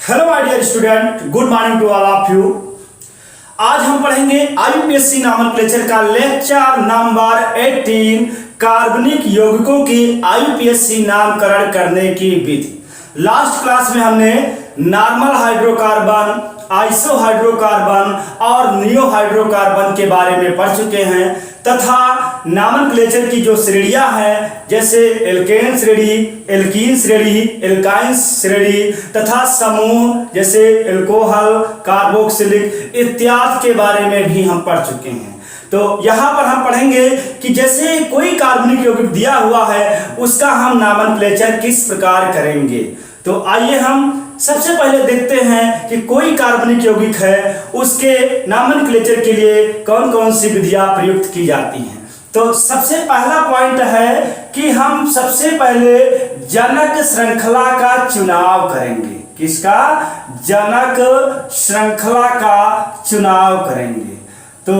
Hello my dear student, good morning to all of you. आज हम पढ़ेंगे IUPAC nomenclature का लेक्चर नंबर 18 कार्बनिक यौगिकों की आईयूपीएससी नामकरण करने की विधि। लास्ट क्लास में हमने नॉर्मल हाइड्रोकार्बन, आइसो हाइड्रोकार्बन और नियो हाइड्रोकार्बन के बारे में पढ़ चुके हैं तथा नॉमेनक्लेचर की जो श्रेणियां हैं जैसे एल्केन श्रेणी, एल्कीन श्रेणी, एल्काइन श्रेणी तथा समूह जैसे एल्कोहल, कार्बोक्सिलिक इत्यादि के बारे में भी हम पढ़ चुके हैं। तो यहाँ पर हम पढ़ेंगे कि जैसे कोई कार्बनिक यौगिक दिया हुआ है उसका हम नॉमेनक्लेचर किस प्रकार करेंगे। तो आइए हम सबसे पहले देखते हैं कि कोई कार्बनिक यौगिक है उसके नॉमेनक्लेचर के लिए कौन कौन सी विधियां प्रयुक्त की जाती हैं। तो सबसे पहला पॉइंट है कि हम सबसे पहले जनक श्रृंखला का चुनाव करेंगे। किसका? जनक श्रृंखला का चुनाव करेंगे। तो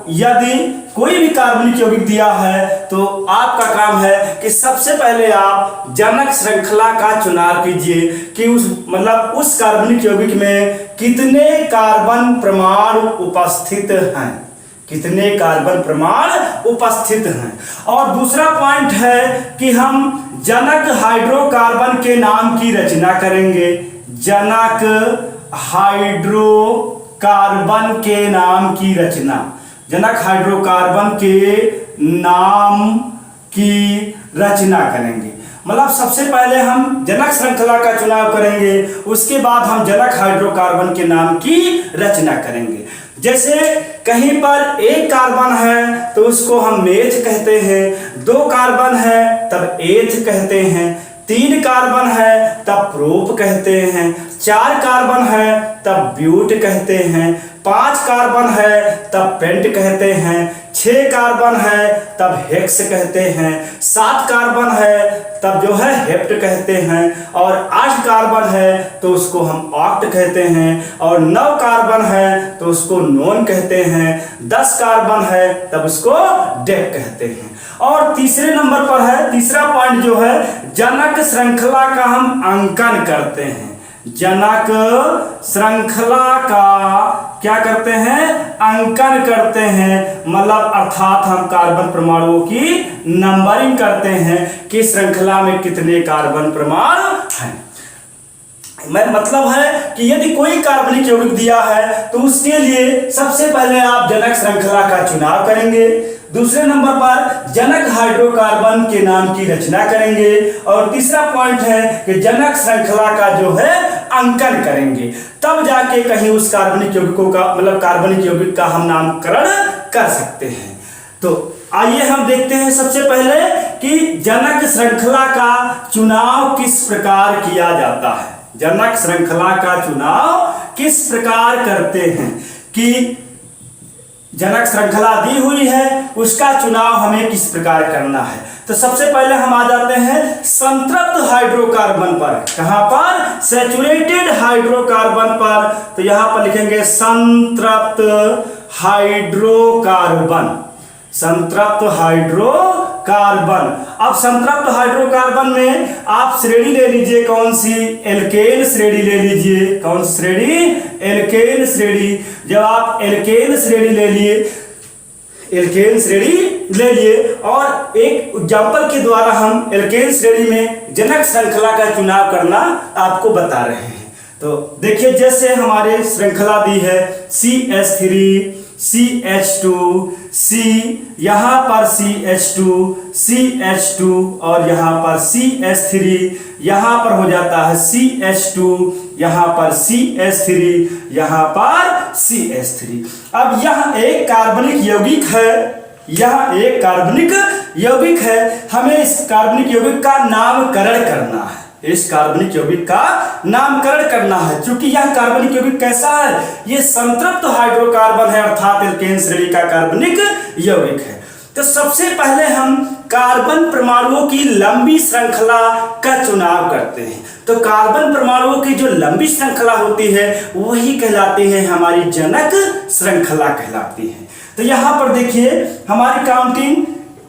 यदि कोई भी कार्बनिक यौगिक दिया है तो आपका काम है कि सबसे पहले आप जनक श्रृंखला का चुनाव कीजिए कि उस कार्बनिक यौगिक में कितने कार्बन परमाणु उपस्थित हैं, कितने कार्बन परमाणु उपस्थित हैं। और दूसरा पॉइंट है कि हम जनक हाइड्रोकार्बन के नाम की रचना करेंगे। जनक हाइड्रोकार्बन के नाम की रचना, जनक हाइड्रोकार्बन के नाम की रचना करेंगे। सबसे पहले हम जनक श्रृंखला का चुनाव करेंगे, उसके बाद हम जनक हाइड्रोकार्बन के नाम की रचना करेंगे। जैसे कहीं पर एक कार्बन है तो उसको हम मेथ कहते हैं, दो कार्बन है तब एथ कहते हैं, तीन कार्बन है तब प्रोप कहते हैं, चार कार्बन है तब ब्यूट कहते हैं, पांच कार्बन है तब पेंट कहते हैं, छह कार्बन है तब हेक्स कहते हैं, सात कार्बन है तब जो है हेप्ट कहते हैं, और आठ कार्बन है तो उसको हम ऑक्ट कहते हैं, और नौ कार्बन है तो उसको नोन कहते हैं, 10 कार्बन है तब उसको डेक कहते हैं। और तीसरे नंबर पर है, तीसरा पॉइंट जो है जनक श्रृंखला का हम अंकन करते हैं। जनक श्रृंखला का क्या करते हैं? अंकन करते हैं। अर्थात हम कार्बन परमाणुओं की नंबरिंग करते हैं कि श्रृंखला में कितने कार्बन परमाणु हैं। मतलब है कि यदि कोई कार्बनिक यौगिक दिया है तो उसके लिए सबसे पहले आप जनक श्रृंखला का चुनाव करेंगे, दूसरे नंबर पर जनक हाइड्रोकार्बन के नाम की रचना करेंगे, और तीसरा पॉइंट है कि जनक श्रृंखला का जो है अंकन करेंगे। तब जाके कहीं उस कार्बनिक यौगिकों का कार्बनिक यौगिक का हम नामकरण कर सकते हैं। तो आइए हम देखते हैं सबसे पहले कि जनक श्रृंखला का चुनाव किस प्रकार किया जाता है। जनक श्रृंखला का चुनाव किस प्रकार करते हैं कि जनक श्रृंखला दी हुई है उसका चुनाव हमें किस प्रकार करना है। तो सबसे पहले हम आ जाते हैं संतृप्त हाइड्रोकार्बन पर। कहां पर? सैचुरेटेड हाइड्रोकार्बन पर। तो यहां पर लिखेंगे संतृप्त हाइड्रोकार्बन, संतृप्त हाइड्रोकार्बन। अब संतृप्त हाइड्रोकार्बन में आप श्रेणी ले लीजिए, कौन सी? एल्केन श्रेणी ले लीजिए। कौन श्रेणी? एल्केन श्रेणी। जब आप एल्केन श्रेणी ले लिए, एल्केन श्रेणी ले लिए, और एक एग्जांपल के द्वारा हम एल्केन श्रेणी में जनक श्रृंखला का चुनाव करना आपको बता रहे हैं। तो देखिए, जैसे हमारे श्रृंखला दी है CH3 CH2 C, यहां पर CH2 CH2 और यहां पर CH3, यहां पर हो जाता है CH2, यहां पर CH3, यहां पर CH3। अब यह एक कार्बनिक यौगिक है, यह एक कार्बनिक यौगिक है, हमें इस कार्बनिक यौगिक का नामकरण करना है, इस कार्बनिक यौगिक का नामकरण करना है। क्योंकि यह कार्बनिक यौगिक कैसा है? यह संतृप्त हाइड्रोकार्बन है, अर्थात एल्केन श्रेणी का कार्बनिक यौगिक है। तो सबसे पहले हम कार्बन परमाणुओं की लंबी श्रृंखला का चुनाव करते हैं। तो कार्बन परमाणुओं की जो लंबी श्रृंखला होती है वही कहलाती है हमारी जनक श्रृंखला कहलाती है। तो यहां पर देखिए हमारी counting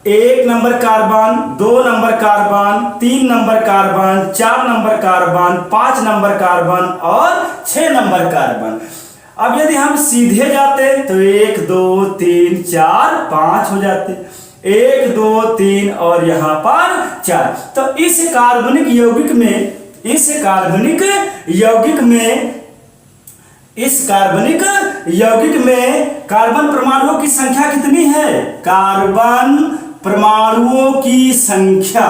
1 number carbon, 2 number carbon, 3 number carbon, 4 number carbon, 5 number carbon और 6 नंबर कार्बन। अब यदि हम सीधे जाते तो 1 2 3 4 5 हो जाते, 1 2 3 और यहाँ पर 4। तो इस कार्बनिक यौगिक में कार्बन परमाणुओं की संख्या कितनी है? कार्बन परमाणुओं की संख्या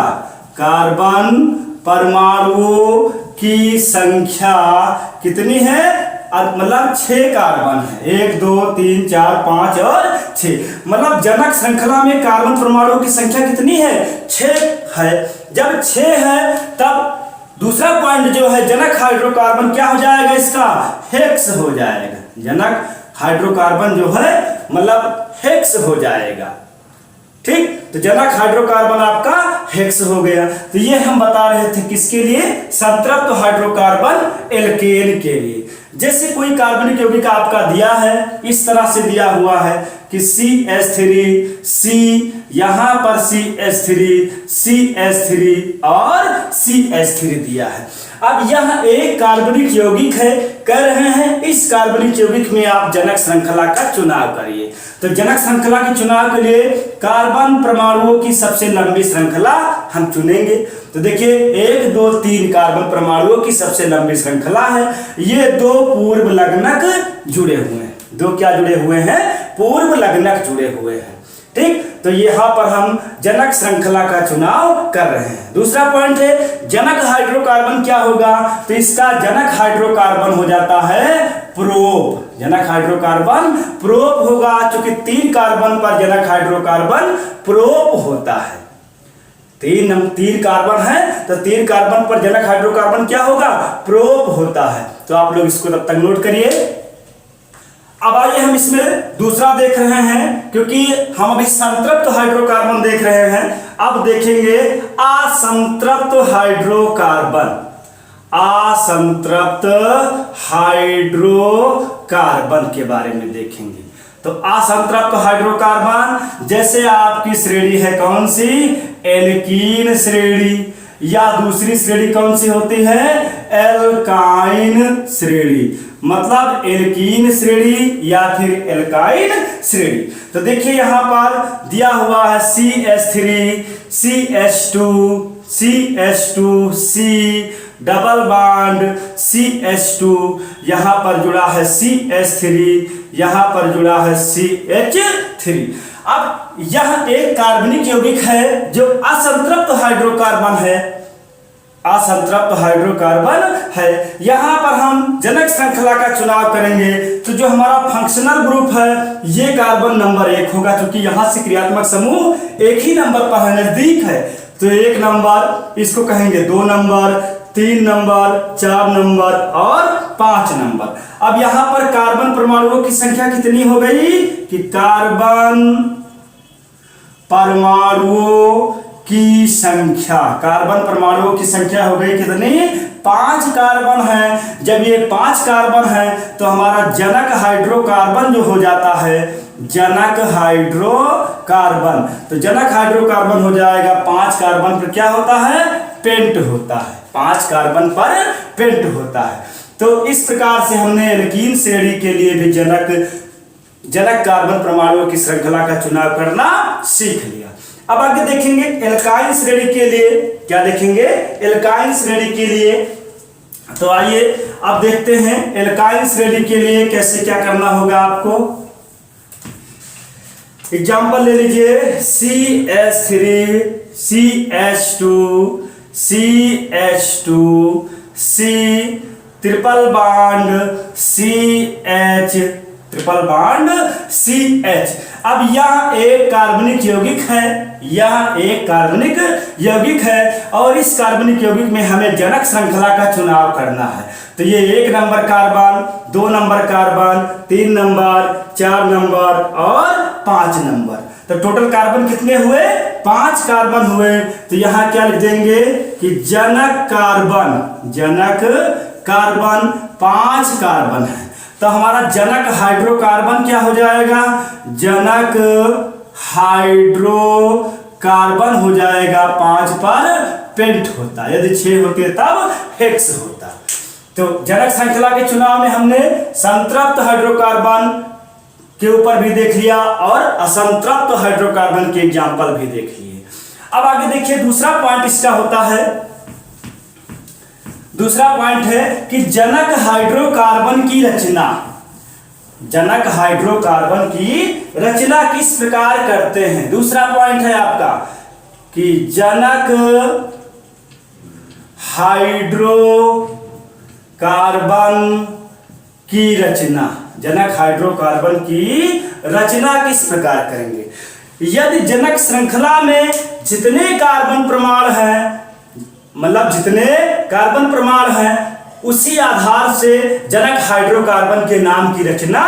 कितनी है? मतलब 6 कार्बन है, 1 2 3 4 5 और 6। मतलब जनक श्रृंखला में कार्बन परमाणुओं की संख्या कितनी है? 6 है। जब 6 है तब दूसरा पॉइंट जो है जनक हाइड्रोकार्बन क्या हो जाएगा? इसका हेक्स हो जाएगा। जनक हाइड्रोकार्बन जो है मतलब हेक्स हो जाएगा। ठीक, तो जनक हाइड्रोकार्बन आपका हेक्स हो गया। तो ये हम बता रहे थे किसके लिए? संतृप्त हाइड्रोकार्बन एल्केन के लिए। जैसे कोई कार्बनिक यौगिक आपका दिया है, इस तरह से दिया हुआ है कि CH3, C, यहां पर CH3 और CH3 दिया है। अब यह एक कार्बनिक यौगिक है, कह रहे हैं इस कार्बनिक यौगिक में आप जनक श्रृंखला का चुनाव करिए। तो जनक श्रृंखला के चुनाव के लिए कार्बन परमाणुओं की सबसे लंबी श्रृंखला हम चुनेंगे। तो देखिए 1 2 3 कार्बन परमाणुओं की सबसे लंबी श्रृंखला है। ये 2 पूर्व लग्नक जुड़े हुए हैं। 2 क्या जुड़े हुए हैं? पूर्व लग्नक जुड़े हुए हैं। ठीक, तो यहां पर हम जनक श्रृंखला का चुनाव कर रहे हैं। दूसरा पॉइंट है जनक हाइड्रोकार्बन क्या होगा? तो इसका जनक हाइड्रोकार्बन हो जाता है प्रोप। जनक हाइड्रोकार्बन प्रोप होगा, क्योंकि 3 कार्बन पर जनक हाइड्रोकार्बन प्रोप होता है। 3 कार्बन है तो 3 कार्बन पर जनक हाइड्रोकार्बन क्या होगा? प्रोप होता है। तो आप लोग इसको तब तक नोट करिए। अब आइए हम इसमें दूसरा देख रहे हैं, क्योंकि हम अभी संतृप्त हाइड्रोकार्बन देख रहे हैं। अब देखेंगे असंतृप्त हाइड्रोकार्बन। असंतृप्त हाइड्रोकार्बन के बारे में देखेंगे। तो असंतृप्त हाइड्रोकार्बन जैसे आपकी श्रेणी है कौन सी? एल्कीन श्रेणी, या दूसरी श्रेणी कौन सी होती है? एल्काइन श्रेणी। मतलब एल्कीन श्रेणी या फिर एल्काइन श्रेणी। तो देखिए यहां पर दिया हुआ है CH3, CH2, C, double bond CH2, यहां पर जुड़ा है CH3, यहां पर जुड़ा है CH3। अब यह एक कार्बनिक यौगिक है जो असंतृप्त हाइड्रोकार्बन है। असंतृप्त हाइड्रोकार्बन है। यहां पर हम जनक श्रृंखला का चुनाव करेंगे तो जो हमारा फंक्शनल ग्रुप है ये कार्बन नंबर 1 होगा, क्योंकि यहां से क्रियात्मक समूह एक ही नंबर पर है, नजदीक है। तो 1 नंबर, इसको कहेंगे 2 नंबर, 3 नंबर, 4 नंबर और 5 नंबर। अब यहां पर कार्बन परमाणुओं की संख्या कितनी हो गई? कि कार्बन परमाणुओं की संख्या, कार्बन परमाणुओं की संख्या हो गई कितनी? 5 कार्बन है। जब ये 5 कार्बन है तो हमारा जनक हाइड्रोकार्बन जो हो जाता है, जनक हाइड्रोकार्बन, तो जनक हाइड्रोकार्बन हो जाएगा 5 कार्बन पर क्या होता है? पेंट होता है। 5 कार्बन पर पेंट होता है। तो इस प्रकार से हमने एल्कीन श्रेणी के लिए भी जनक कार्बन परमाणुओं की श्रृंखला का चुनाव करना सीख लिया। अब आगे देखेंगे एल्काइन श्रेणी के लिए। क्या देखेंगे? एल्काइन श्रेणी के लिए। तो आइए अब देखते हैं एल्काइन श्रेणी के लिए कैसे क्या करना होगा आपको। एग्जाम्पल ले लीजिए CH3, CH2, C, triple bond CH, triple bond CH। अब यह एक कार्बनिक यौगिक है, यह एक कार्बनिक यौगिक है और इस कार्बनिक यौगिक में हमें जनक श्रृंखला का चुनाव करना है। तो ये 1 number carbon, 2 number carbon, 3 number, 4 number और 5 नंबर। तो टोटल कार्बन कितने हुए? 5 कार्बन हुए। तो यहां क्या लिख देंगे कि जनक कार्बन 5 कार्बन है। तो हमारा जनक हाइड्रोकार्बन क्या हो जाएगा? जनक हाइड्रोकार्बन कार्बन हो जाएगा 5 पर पेंट होता, यदि 6 होते तब हेक्स होता। तो जनक श्रृंखला के चुनाव में हमने संतृप्त हाइड्रोकार्बन के ऊपर भी देख लिया और असंतृप्त हाइड्रोकार्बन के एग्जाम्पल भी देख लिए। अब आगे देखिए दूसरा पॉइंट इसका होता है, दूसरा पॉइंट है कि जनक हाइड्रोकार्बन की रचना, जनक हाइड्रोकार्बन की रचना किस प्रकार करते हैं। दूसरा पॉइंट है आपका कि जनक हाइड्रोकार्बन की रचना, जनक हाइड्रोकार्बन की रचना किस प्रकार करेंगे। यदि जनक श्रृंखला में जितने कार्बन परमाणु हैं, मतलब जितने कार्बन परमाणु हैं, उसी आधार से जनक हाइड्रोकार्बन के नाम की रचना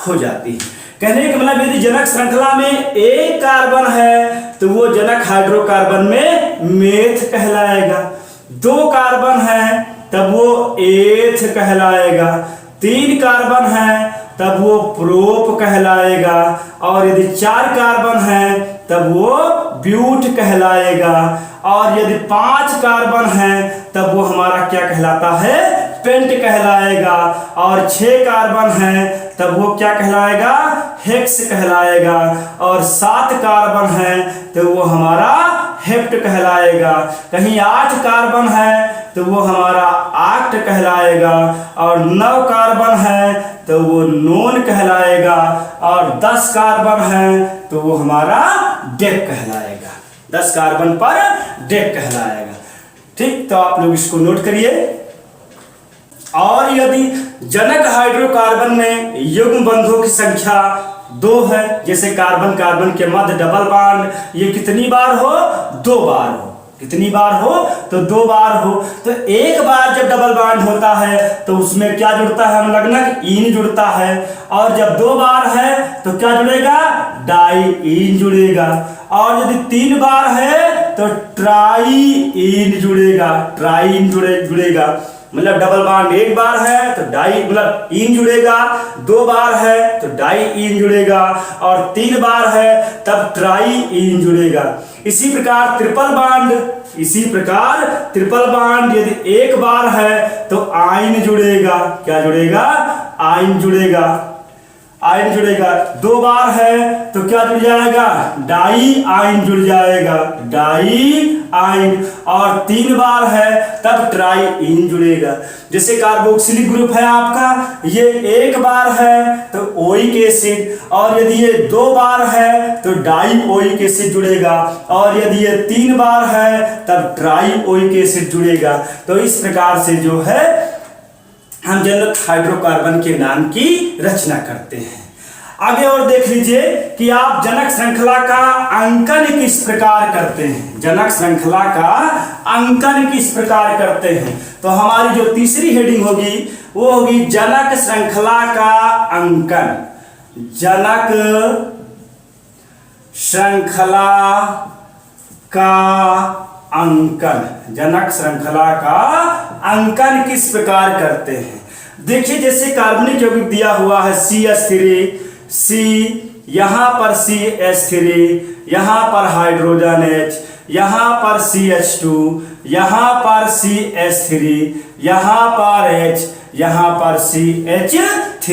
हो जाती है। कहने का मतलब यदि जनक श्रृंखला में एक कार्बन है तो वो जनक हाइड्रोकार्बन में मेथ कहलाएगा, 2 कार्बन है तब वो एथ कहलाएगा, 3 कार्बन है तब वो प्रोप कहलाएगा, और यदि 4 कार्बन है तब वो ब्यूट कहलाएगा, और यदि 5 कार्बन है तब वो हमारा क्या कहलाता है, पेंट कहलाएगा, और 6 कार्बन है तब वो क्या कहलाएगा, हेक्स कहलाएगा, और 7 कार्बन है तो वो हमारा हेप्ट कहलाएगा, कहीं 8 कार्बन है तो वो हमारा आक्ट कहलाएगा, और 9 कार्बन है तो वो नोन कहलाएगा, और 10 कार्बन है तो वो हमारा डेक कहलाएगा, 10 कार्बन पर डेक कहलाएगा। ठीक, तो आप लोग इसको नोट करिए। और यदि जनक हाइड्रोकार्बन में युग्म बंधुओं की संख्या 2 है, जैसे कार्बन कार्बन के मध्य डबल बॉन्ड, ये कितनी बार हो, 2 बार हो, कितनी बार हो, तो 2 बार हो। तो एक बार जब डबल बॉन्ड होता है तो उसमें क्या जुड़ता है, हम लगनक इन जुड़ता है, और जब 2 बार है तो क्या जुड़ेगा, डाई इन जुड़ेगा, और यदि 3 बार है तो ट्राई इन जुड़ेगा, ट्राई इन जुड़ेगा, मतलब डबल बॉन्ड 1 बार है तो डाई मतलब इन जुड़ेगा, 2 बार है तो डाई इन जुड़ेगा, और 3 बार है तब ट्राई इन जुड़ेगा। इसी प्रकार ट्रिपल बॉन्ड यदि 1 बार है तो आइन जुड़ेगा, क्या जुड़ेगा, आइन जुड़ेगा, आइन जुड़ेगा, 2 बार है तो क्या जुड़ जाएगा, डाई आइन जुड़ जाएगा, डाई आइन, और 3 बार है तब ट्राई इन जुड़ेगा। जैसे कार्बोक्सिलिक ग्रुप है आपका, ये 1 बार है तो ओइक एसिड, और यदि ये 2 बार है तो डाई ओइक एसिड जुड़ेगा, और यदि ये 3 बार है तब ट्राई ओइक एसिड जुड़ेगा। तो इस प्रकार से जो है हम जनक हाइड्रोकार्बन के नाम की रचना करते हैं। आगे और देख लीजिए कि आप जनक श्रृंखला का अंकन किस प्रकार करते हैं, जनक श्रृंखला का अंकन किस प्रकार करते हैं। तो हमारी जो तीसरी हेडिंग होगी वो होगी जनक श्रृंखला का अंकन, जनक श्रृंखला का अंकन, जनक श्रृंखला का अंकन किस प्रकार करते हैं। देखिए जैसे कार्बनिक यौगिक दिया हुआ है CH3, C, यहाँ पर CH3, यहाँ पर हाइड्रोजन H, यहाँ पर CH2, यहाँ पर CH3, यहाँ पर H, यहाँ पर CH3।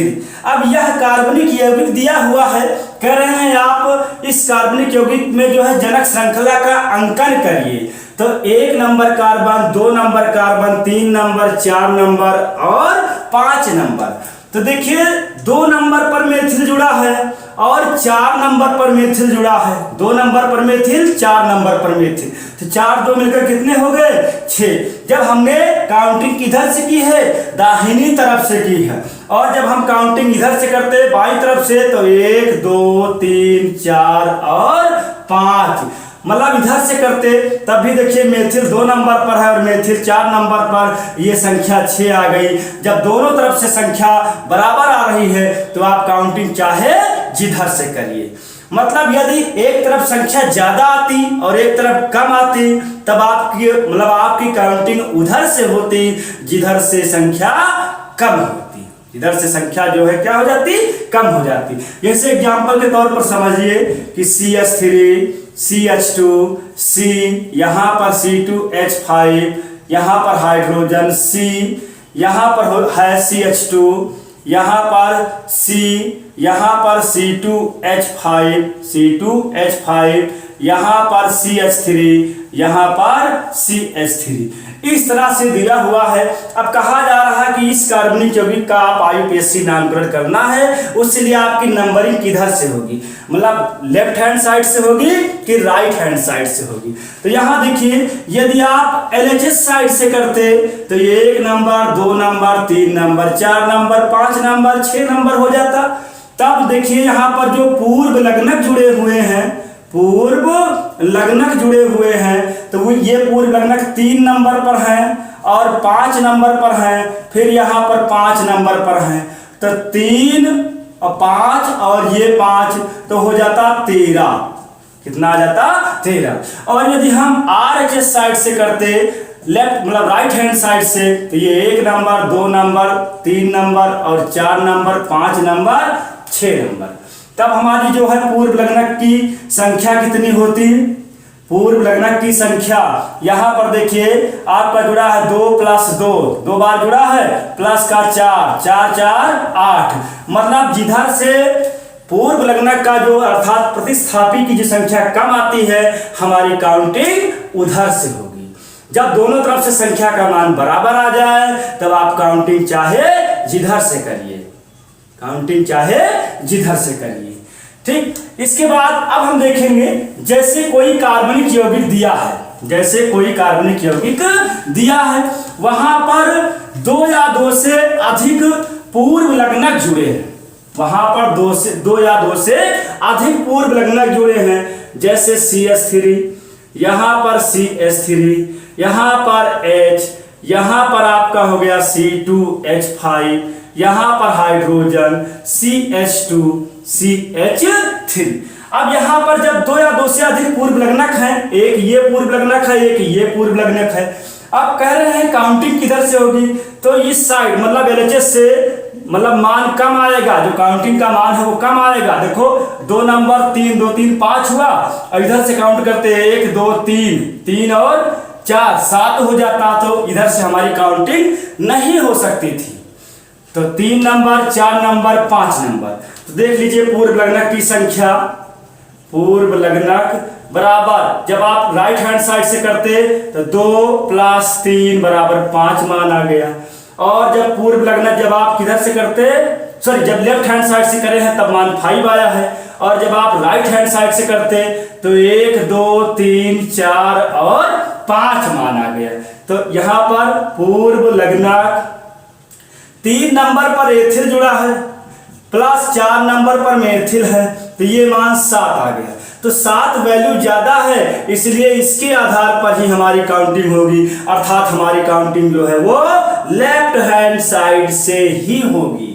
अब यह कार्बनिक यौगिक दिया हुआ है, कह रहे हैं आप इस कार्बनिक यौगिक में जो है जनक श्रृंखला का अंकन करिए। तो 1 number carbon, 2 number carbon, 3 number, 4 number और 5 नंबर। तो देखिए 2 नंबर पर मेथिल जुड़ा है और 4 नंबर पर मेथिल जुड़ा है, 2 नंबर पर मेथिल, 4 नंबर पर मेथिल, तो 4 2 मिलकर कितने हो गए, 6। जब हमने काउंटिंग किधर से की है, दाहिनी तरफ से की है, और जब हम काउंटिंग इधर से करते हैं बाईं तरफ से तो 1 2 3 4 और 5, मतलब इधर से करते तब भी देखिए मेथिल 2 नंबर पर है और मेथिल 4 नंबर पर, ये संख्या 6 आ गई। जब दोनों तरफ से संख्या बराबर आ रही है तो आप काउंटिंग चाहे जिधर से करिए, मतलब यदि एक तरफ संख्या ज्यादा आती और एक तरफ कम आती तब आपकी मतलब आपकी काउंटिंग उधर से होती जिधर से संख्या कम होती, इधर से संख्या जो है क्या हो जाती, कम हो जाती। जैसे एग्जांपल के तौर पर समझिए कि CH3 CH2 C, यहाँ पर C2H5, यहाँ पर हाइड्रोजन C, यहाँ पर है CH2, यहाँ पर C, यहाँ पर C2H5, यहाँ पर CH3, यहाँ पर CH3। इस तरह से दिया हुआ है। अब कहा जा रहा है कि इस कार्बनिक यौगिक का आप IUPAC नामकरण करना है, उसके लिए आपकी नंबरिंग किधर से होगी, मतलब लेफ्ट हैंड साइड से होगी कि राइट हैंड साइड से होगी। तो यहाँ देखिए, यदि आप LHS साइड से करते तो ये 1 number, 2 number, 3 number, 4 number, 5 number, 6 number हो जाता। तब देखिए यहाँ पर जो पूर्व लग्नक जुड़े हुए हैं, तो वो ये पूर्व लग्नक 3 नंबर पर हैं और 5 नंबर पर हैं, फिर यहाँ पर 5 नंबर पर हैं। तो 3 और 5 और ये 5 तो हो जाता 13। कितना आ जाता? 13। और यदि हम RHS साइड से करते, लेफ्ट मतलब राइट हैंड साइड से, तो ये 1 नंबर, 2 नंबर, 3 नंबर और 4 नंबर, 5 नंबर, 6 नंबर। तब हमारी जो है पूर्व लग्नक की संख्या कितनी होती है? पूर्व लग्नक की संख्या यहाँ पर देखिए आपका जुड़ा है 2 + 2, 2 बार जुड़ा है, प्लस का 4, 4 4 8। मतलब जिधर से पूर्व लग्नक का जो अर्थात प्रतिस्थापी की जो संख्या कम आती है, हमारी काउंटिंग उधर से होगी। जब दोनों तरफ से संख्या का मान बराबर आ जाए तब आप काउंटिंग चाहे जिधर से करिए, ठीक। इसके बाद अब हम देखेंगे, जैसे कोई कार्बनिक यौगिक दिया है, वहां पर 2 या 2 से अधिक पूर्व लग्नक जुड़े हैं, जैसे CH3, यहाँ पर CH3, यहाँ पर H, यहाँ पर आपका हो गया C2H5, यहाँ पर हाइड्रोजन CH2 CH3। अब यहाँ पर जब 2 या 2 से अधिक पूर्व लग्नक हैं, एक ये पूर्व लग्नक है, एक ये पूर्व लग्नक है, अब कह रहे हैं काउंटिंग किधर से होगी? तो इस साइड मतलब LHS से मतलब मान कम आएगा, जो काउंटिंग का मान है वो कम आएगा। देखो 2 नंबर, 3 2 3 5 हुआ, और इधर से काउंट करते हैं 1 2 3, 3 और 4 7 हो जाता, तो इधर से हमारी काउंटिंग नहीं हो सकती थी। तो 3 नंबर, 4 नंबर, 5 नंबर। तो देख लीजिए पूर्व लग्नक की संख्या, पूर्व लग्नक बराबर, जब आप राइट हैंड साइड से करते तो 2 + 3 = 5 मान आ गया। और जब पूर्व लग्नक जब आप किधर से करते, जब लेफ्ट हैंड साइड से करे हैं तब मान 5 आया है, और जब आप राइट हैंड साइड से करते तो 1 2 3 4 और 5 मान आ गया। तो यहाँ पर पूर्व लग्नक 3 नंबर पर एथिल जुड़ा है, प्लस 4 नंबर पर मेथिल है, तो ये मान 7 आ गया। तो 7 वैल्यू ज्यादा है, इसलिए इसके आधार पर ही हमारी काउंटिंग होगी, अर्थात हमारी काउंटिंग जो है वो लेफ्ट हैंड साइड से ही होगी,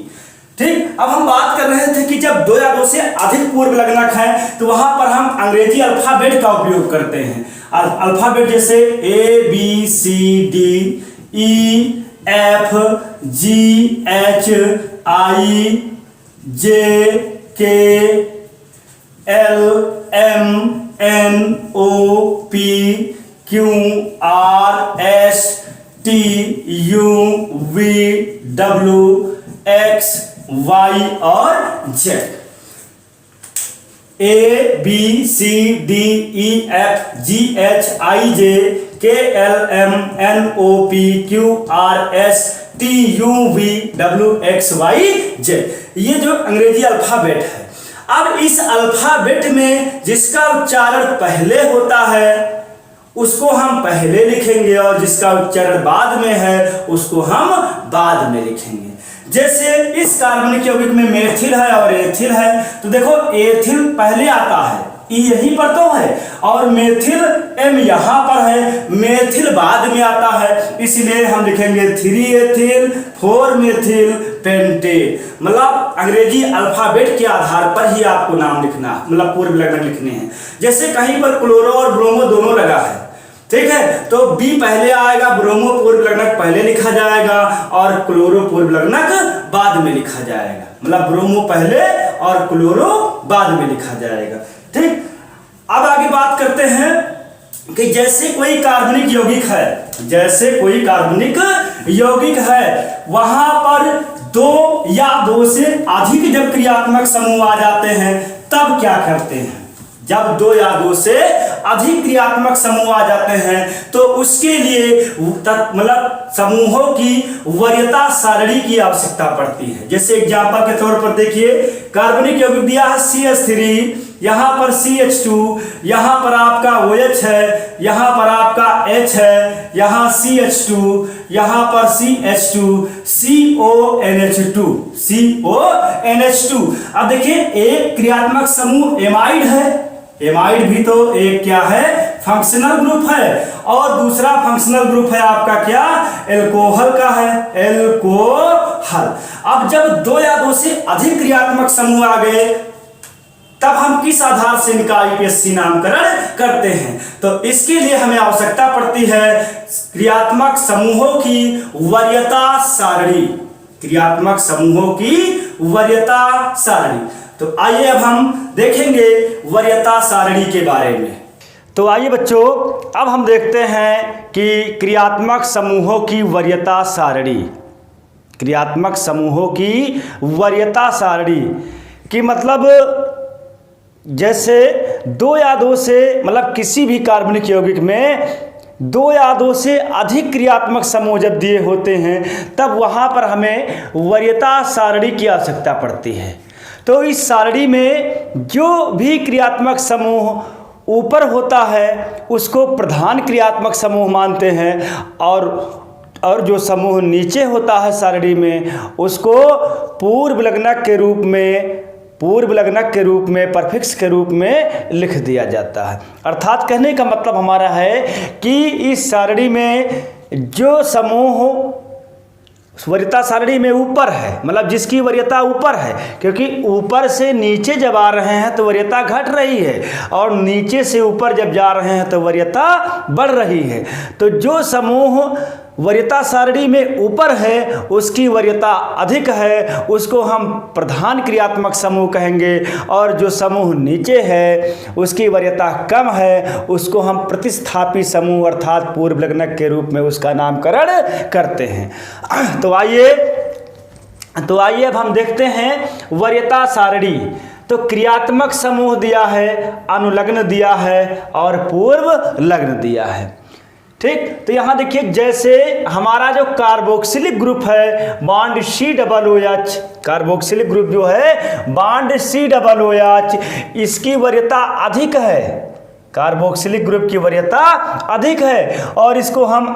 ठीक। अब हम बात कर रहे थे कि जब 2 या 2 से अधिक पूर्व लग्नक हैं तो वहां पर हम अंग्रेजी अल्फाबेट का उपयोग करते हैं। अल्फाबेट जैसे ABCDEFGHIJKLMNOPQRSTUVWXY और Z। ABCDEFGHIJKLMNOPQRSTUVWXYZ, ये जो अंग्रेजी अल्फाबेट है। अब इस अल्फाबेट में जिसका उच्चारण पहले होता है उसको हम पहले लिखेंगे, और जिसका उच्चारण बाद में है उसको हम बाद में लिखेंगे। जैसे इस कार्बनिक यौगिक में मेथिल है और एथिल है, तो देखो एथिल पहले आता है, ई यहीं पर तो है, और मेथिल एम यहाँ पर है, मेथिल बाद में आता है, इसलिए हम लिखेंगे 3 एथिल 4 मेथिल पेंटेट। मतलब अंग्रेजी अल्फाबेट के आधार पर ही आपको नाम लिखना, मतलब पूर्व लग्नक लिखने हैं। जैसे कहीं पर क्लोरो और ब्रोमो दोनों लगा है, ठीक है, तो बी पहले आएगा, ब्रोमो पूर्व लग्नक पहले लिखा जाएगा और क्लोरो पूर्व लग्नक बाद में लिखा जाएगा। मतलब ब्रोमो पहले और क्लोरो बाद में लिखा जाएगा, ठीक। अब आगे बात करते हैं कि जैसे कोई कार्बनिक यौगिक है, जैसे कोई कार्बनिक यौगिक है, वहां पर दो या दो से अधिक जब क्रियात्मक समूह आ जाते हैं तब क्या करते हैं? जब दो या दो से अधिक क्रियात्मक समूह आ जाते हैं तो उसके लिए मतलब समूहों की वरीयता सारणी की आवश्यकता पड़ती है। जैसे एग्जांपल के तौर पर देखिए, कार्बनिक यौगिक दिया है CH3, यहाँ पर CH2, यहाँ पर आपका OH है, यहाँ पर आपका H है, यहाँ CH2, यहाँ पर CH2, CONH2, CONH2। अब देखिए एक क्रियात्मक समूह एमाइड है, एमाइड भी तो एक क्या है? फंक्शनल ग्रुप है, और दूसरा फंक्शनल ग्रुप है आपका क्या? एल्कोहल का है, एल्कोहल। अब जब दो या दो से अधिक क्रियात्मक समूह आ गए तब हम किस आधार से इनका IPSC नामकरण करते हैं? तो इसके लिए हमें आवश्यकता पड़ती है क्रियात्मक समूहों की वरीयता सारणी, क्रियात्मक समूहों की वरीयता सारणी। तो आइए अब हम देखेंगे वरीयता सारणी के बारे में। तो आइए बच्चों, अब हम देखते हैं कि क्रियात्मक समूहों की वरीयता सारणी, क्रियात्मक समूहों की वरीयता सारणी की मतलब जैसे दो या दो से मतलब किसी भी कार्बनिक यौगिक में दो या दो से अधिक क्रियात्मक समूह जब दिए होते हैं तब वहाँ पर हमें वरीयता सारणी की आवश्यकता पड़ती है। तो इस सारणी में जो भी क्रियात्मक समूह ऊपर होता है उसको प्रधान क्रियात्मक समूह मानते हैं, और जो समूह नीचे होता है सारणी में उसको पूर्व लग्नक के रूप में परफिक्स के रूप में लिख दिया जाता है। अर्थात कहने का मतलब हमारा है कि इस सारणी में जो समूह वरीयता सारणी में ऊपर है, मतलब जिसकी वरीयता ऊपर है, क्योंकि ऊपर से नीचे जब आ रहे हैं तो वरीयता घट रही है, और नीचे से ऊपर जब जा रहे हैं तो वरीयता बढ़ रही है। तो जो समूह वरीयता सारणी में ऊपर है उसकी वरीयता अधिक है, उसको हम प्रधान क्रियात्मक समूह कहेंगे, और जो समूह नीचे है उसकी वरीयता कम है उसको हम प्रतिस्थापी समूह अर्थात पूर्व लग्नक के रूप में उसका नामकरण करते हैं। तो आइए अब हम देखते हैं वरीयता सारणी। तो क्रियात्मक समूह दिया है, अनुलग्न दिया है और पूर्व लग्न दिया है। ठीक, तो यहाँ देखिए जैसे हमारा जो कार्बोक्सिलिक ग्रुप है बॉन्ड COOH, कार्बोक्सिलिक ग्रुप जो है बॉन्ड COOH, इसकी वरीयता अधिक है, कार्बोक्सिलिक ग्रुप की वरीयता अधिक है, और इसको हम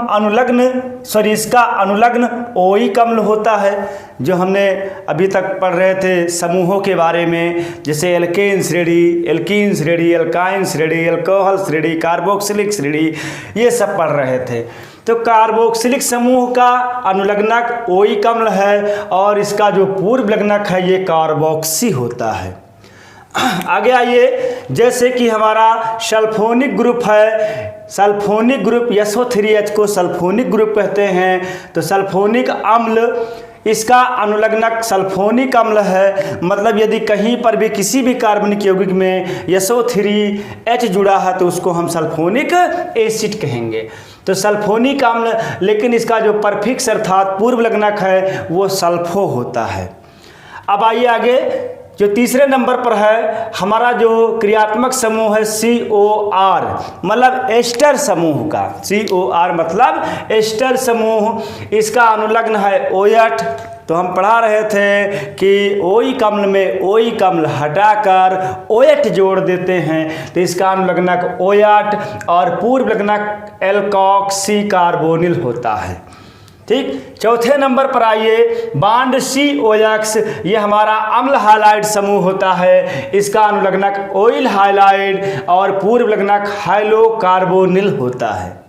इसका अनुलग्न OE कम्ल होता है, जो हमने अभी तक पढ़ रहे थे समूहों के बारे में, जैसे एल्केन श्रेणी, एल्कीन श्रेणी, एल्काइन श्रेणी, एल्कोहल श्रेणी, कार्बोक्सिलिक श्रेणी, ये सब पढ़ रहे थे। तो कार्बोक्सिलिक समूह का अनुलग्नक OE कम्ल है, और इसका जो पूर्व लग्नक है ये कार्बोक्सी होता है। आगे आइए, जैसे कि हमारा सल्फोनिक ग्रुप है, सल्फोनिक ग्रुप SO3H को सल्फोनिक ग्रुप कहते हैं। तो सल्फोनिक अम्ल, इसका अनुलग्नक सल्फोनिक अम्ल है, मतलब यदि कहीं पर भी किसी भी कार्बनिक यौगिक में SO3H जुड़ा है तो उसको हम सल्फोनिक एसिड कहेंगे। तो सल्फोनिक अम्ल, लेकिन इसका जो परफिक्स अर्थात पूर्व लग्नक है वो सल्फो होता है। अब आइए आगे, जो तीसरे नंबर पर है हमारा जो क्रियात्मक समूह है COR, मतलब एस्टर समूह का, COR मतलब एस्टर समूह, इसका अनुलग्न है OH। तो हम पढ़ा रहे थे कि OE कम्ल में OE कम्ल हटाकर OH जोड़ देते हैं, तो इसका अनुलग्नक OH और पूर्व लग्नक एल्कोक्सी कार्बोनिल होता है। ठीक, चौथे नंबर पर आइए, बॉन्ड COX, ये हमारा अम्ल हाइलाइड समूह होता है, इसका अनुलग्नक ऑयल हाइलाइड और पूर्व लग्नक हाइलोकार्बोनिल होता है।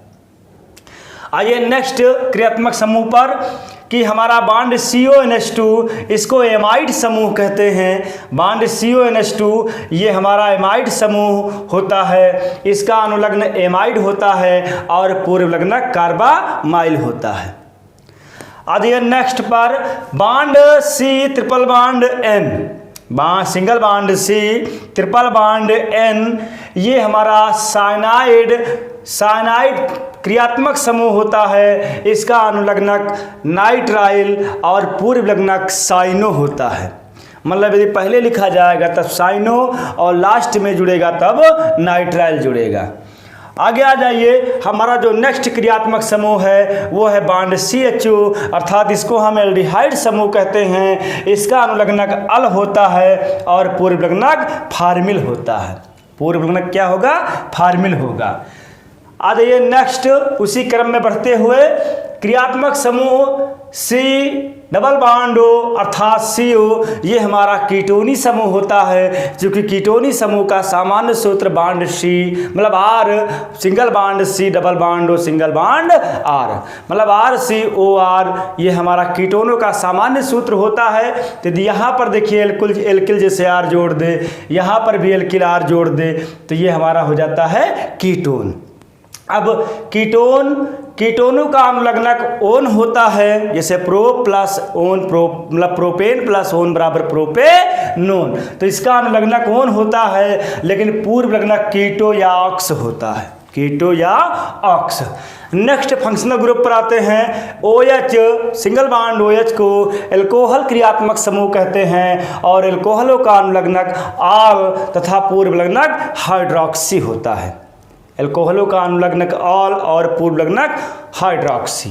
आइए नेक्स्ट क्रियात्मक समूह पर कि हमारा बॉन्ड CONH2, इसको एमाइड समूह कहते हैं। बॉन्ड CONH2 ये हमारा एमाइड समूह होता है, इसका अनुलग्न एमाइड होता है और पूर्व लग्नक कार्बामाइल होता है। आइए नेक्स्ट पर bond C triple bond N, single bond C triple bond N, ये हमारा साइनाइड क्रियात्मक समूह होता है। इसका अनुलग्नक नाइट्राइल और पूर्व लग्नक साइनो होता है। मतलब यदि पहले लिखा जाएगा तब साइनो और लास्ट में जुड़ेगा तब नाइट्राइल जुड़ेगा। आगे आ जाइए, हमारा जो नेक्स्ट क्रियात्मक समूह है वो है बॉन्ड CHO, अर्थात इसको हम एल्डिहाइड समूह कहते हैं। इसका अनुलग्नक अल होता है और पूर्व लग्नक फार्मिल होता है। पूर्व लग्नक क्या होगा? फार्मिल होगा। आ जाइए नेक्स्ट, उसी क्रम में बढ़ते हुए क्रियात्मक समूह C डबल बॉन्ड O अर्थात CO, ये हमारा कीटोनी समूह होता है। क्योंकि कीटोनी समूह का सामान्य सूत्र बॉन्ड C मतलब R single bond C double bond O single bond R मतलब RCOR, ये हमारा कीटोनों का सामान्य सूत्र होता है। तो यहाँ पर देखिए एल्किल जैसे R जोड़ दे, यहाँ पर भी एल्किल R जोड़ दे, तो ये हमारा हो जाता है कीटोन। अब कीटोनों का अनुलग्नक ओन होता है, जैसे प्रो प्लस ओन, मतलब प्रोपेन प्लस ओन बराबर प्रोपेनोन, तो इसका अनुलग्नक ओन होता है। लेकिन पूर्व लग्नक कीटो या ऑक्स होता है, कीटो या ऑक्स। नेक्स्ट फंक्शनल ग्रुप पर आते हैं। OH सिंगल बॉन्ड OH को एल्कोहल क्रियात्मक समूह कहते हैं और एल्कोहलों का अनुलग्नक ऑल तथा पूर्व लग्नक हाइड्रोक्सी होता है। एल्कोहलों का अनुलग्नक ऑल और पूर्व लग्नक हाइड्रोक्सी।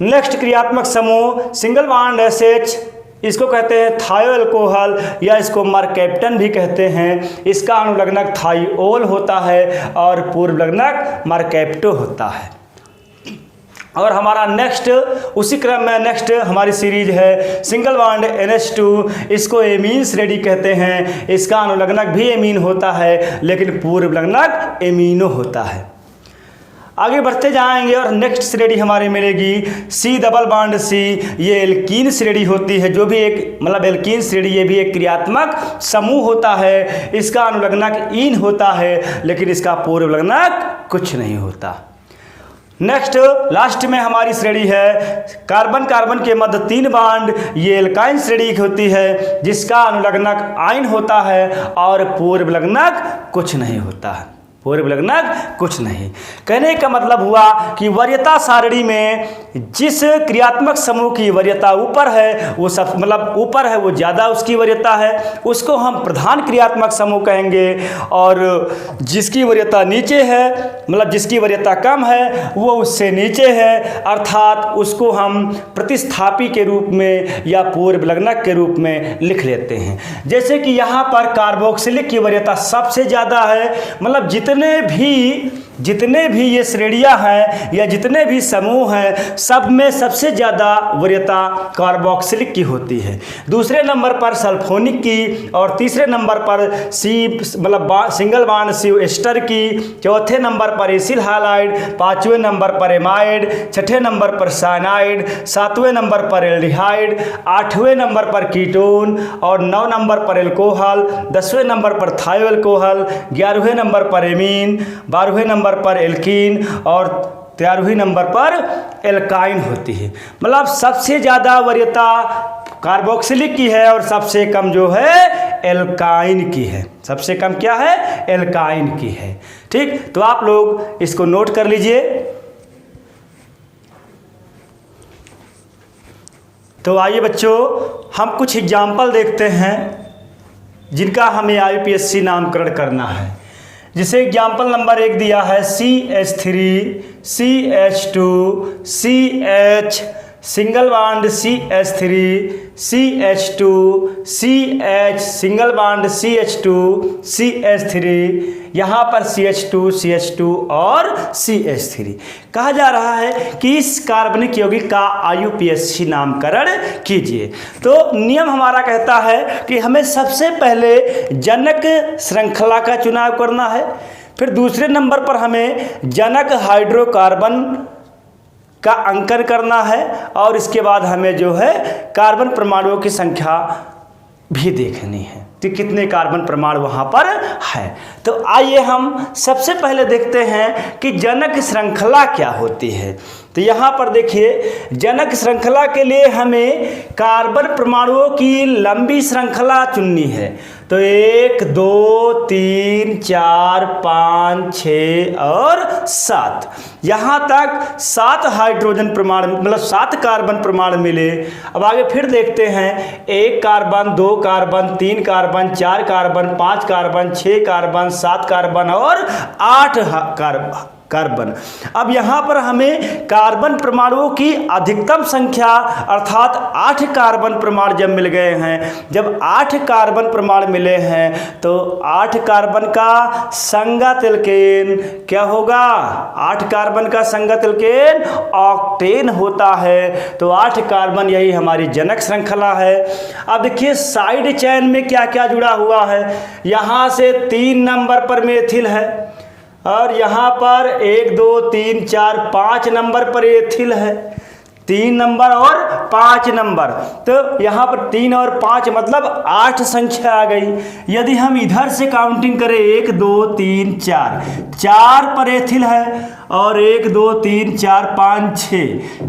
नेक्स्ट क्रियात्मक समूह सिंगल बॉन्ड SH, इसको कहते हैं थायो एल्कोहल या इसको मरकैप्टन भी कहते हैं। इसका अनुलग्नक थाइओल होता है और पूर्व लग्नक मरकैप्टो होता है। और हमारा नेक्स्ट उसी क्रम में नेक्स्ट हमारी सीरीज है सिंगल बॉन्ड NH2, इसको एमीन श्रेणी कहते हैं। इसका अनुलग्नक भी एमीन होता है लेकिन पूर्व लग्नक एमीनो होता है। आगे बढ़ते जाएंगे और नेक्स्ट श्रेणी हमारी मिलेगी C डबल बॉन्ड C, ये एल्कीन श्रेणी होती है। जो भी एक मतलब एल्कीन श्रेणी, ये भी एक क्रियात्मक समूह होता है। इसका अनुलग्नक ईन होता है लेकिन इसका पूर्व लग्नक कुछ नहीं होता। नेक्स्ट लास्ट में हमारी श्रेणी है कार्बन कार्बन के मध्य 3 बॉन्ड, ये एल्काइन श्रेणी होती है जिसका अनुलग्नक आयन होता है और पूर्व लग्नक कुछ नहीं होता है। पूर्व लग्नक कुछ नहीं। कहने का मतलब हुआ कि वरीयता सारणी में जिस क्रियात्मक समूह की वरीयता ऊपर है वो सब मतलब ऊपर है वो ज़्यादा उसकी वरीयता है, उसको हम प्रधान क्रियात्मक समूह कहेंगे। और जिसकी वरीयता नीचे है मतलब जिसकी वरीयता कम है वो उससे नीचे है, अर्थात उसको हम प्रतिस्थापी के रूप में या पूर्व लग्नक के रूप में लिख लेते हैं। जैसे कि यहाँ पर कार्बोक्सिलिक की वरीयता सबसे ज़्यादा है, मतलब जितने भी ये श्रेणियां हैं या जितने भी समूह हैं सब में सबसे ज़्यादा वरीयता कार्बोक्सिलिक की होती है। दूसरे नंबर पर सल्फोनिक की और तीसरे नंबर पर सिंगल बॉन्ड C एस्टर की, चौथे नंबर पर एसिल हाइलाइड, पाँचवें नंबर पर एमाइड, छठे नंबर पर साइनाइड, सातवें नंबर पर एल्डिहाइड, आठवें नंबर पर कीटोन और 9 नंबर पर एल्कोहल, 10वें नंबर पर थायो एल्कोहल, 11वें नंबर पर एमीन, 12वें नंबर पर एल्कीन और 13वें नंबर पर एल्काइन होती है। मतलब सबसे ज़्यादा वरीयता कार्बोक्सिलिक की है और सबसे कम जो है एल्काइन की है। सबसे कम क्या है? एल्काइन की है। ठीक, तो आप लोग इसको नोट कर लीजिए। तो आइए बच्चों, हम कुछ एग्जाम्पल देखते हैं जिनका हमें IUPAC नामकरण करना है। जिसे एग्जाम्पल नंबर 1 दिया है CH3 CH2 CH single bond CH3 CH2 CH single bond CH2 CH3, यहाँ पर CH2 और CH3। कहा जा रहा है कि इस कार्बनिक यौगिक का IUPAC नामकरण कीजिए। तो नियम हमारा कहता है कि हमें सबसे पहले जनक श्रृंखला का चुनाव करना है, फिर दूसरे नंबर पर हमें जनक हाइड्रोकार्बन का अंकन करना है और इसके बाद हमें जो है कार्बन परमाणुओं की संख्या भी देखनी है कि कितने कार्बन परमाणु वहाँ पर है। तो आइए हम सबसे पहले देखते हैं कि जनक श्रृंखला क्या होती है। तो यहाँ पर देखिए, जनक श्रृंखला के लिए हमें कार्बन परमाणुओं की लंबी श्रृंखला चुननी है। तो 1 2 3 4 5 6 और 7, यहाँ तक 7 हाइड्रोजन परमाणु मतलब 7 कार्बन परमाणु मिले। अब आगे फिर देखते हैं 1 carbon 2 carbon 3 carbon 4 carbon 5 carbon 6 carbon 7 carbon और 8 कार्बन। अब यहाँ पर हमें कार्बन परमाणुओं की अधिकतम संख्या अर्थात 8 कार्बन परमाणु जब मिल गए हैं, जब 8 कार्बन परमाणु मिले हैं तो 8 कार्बन का संगत एल्केन क्या होगा? 8 कार्बन का संगत एल्केन ऑक्टेन होता है। तो 8 कार्बन यही हमारी जनक श्रृंखला है। अब देखिए साइड चेन में क्या क्या जुड़ा हुआ है। यहाँ से 3 नंबर पर मेथिल है और यहाँ पर 1 2 3 4 5 नंबर पर एथिल है। 3 नंबर और 5 नंबर, तो यहाँ पर 3 और 5 मतलब 8 संख्या आ गई। यदि हम इधर से काउंटिंग करें 1 2 3 4 पर एथिल है और 1 2 3 4 5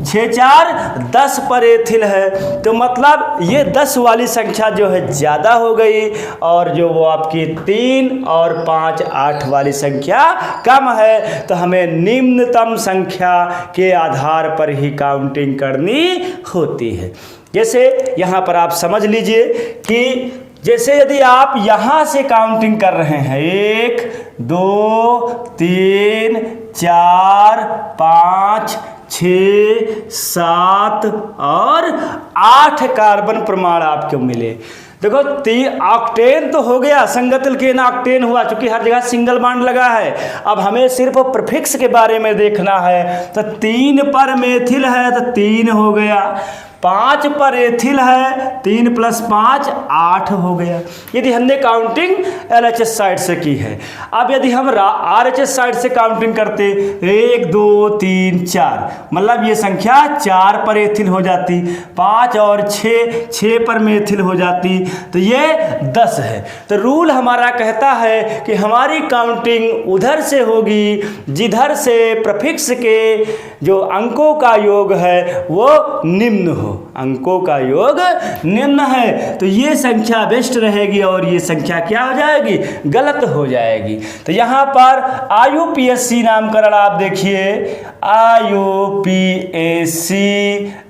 6 4 10 पर एथिल है। तो मतलब ये 10 वाली संख्या जो है ज़्यादा हो गई और जो वो आपकी 3 और 5 8 वाली संख्या कम है। तो हमें निम्नतम संख्या के आधार पर ही काउंटिंग करनी होती है। जैसे यहाँ पर आप समझ लीजिए कि जैसे यदि आप यहाँ से काउंटिंग कर रहे हैं 1 2 3 4 5 6 7 और 8 कार्बन परमाणु आपको मिले। देखो 3 ऑक्टेन तो हो गया, संगत एल्केन ऑक्टेन हुआ, चूंकि हर जगह सिंगल बॉन्ड लगा है। अब हमें सिर्फ प्रीफिक्स के बारे में देखना है। तो 3 पर मेथिल है तो 3 हो गया, 5 पर एथिल है 3 + 5 8 हो गया। यदि हमने काउंटिंग LHS साइड से की है। अब यदि हम RHS साइड से काउंटिंग करते 1 2 3 4 मतलब ये संख्या 4 पर एथिल हो जाती, 5 और 6 पर मेथिल हो जाती, तो ये 10 है। तो रूल हमारा कहता है कि हमारी काउंटिंग उधर से होगी जिधर से प्रीफिक्स के जो अंकों का योग है वो निम्न हो, अंकों का योग निम्न है। तो ये संख्या बेस्ट रहेगी और ये संख्या क्या हो जाएगी? गलत हो जाएगी। तो यहाँ पर IUPAC नामकरण आप देखिए, IUPAC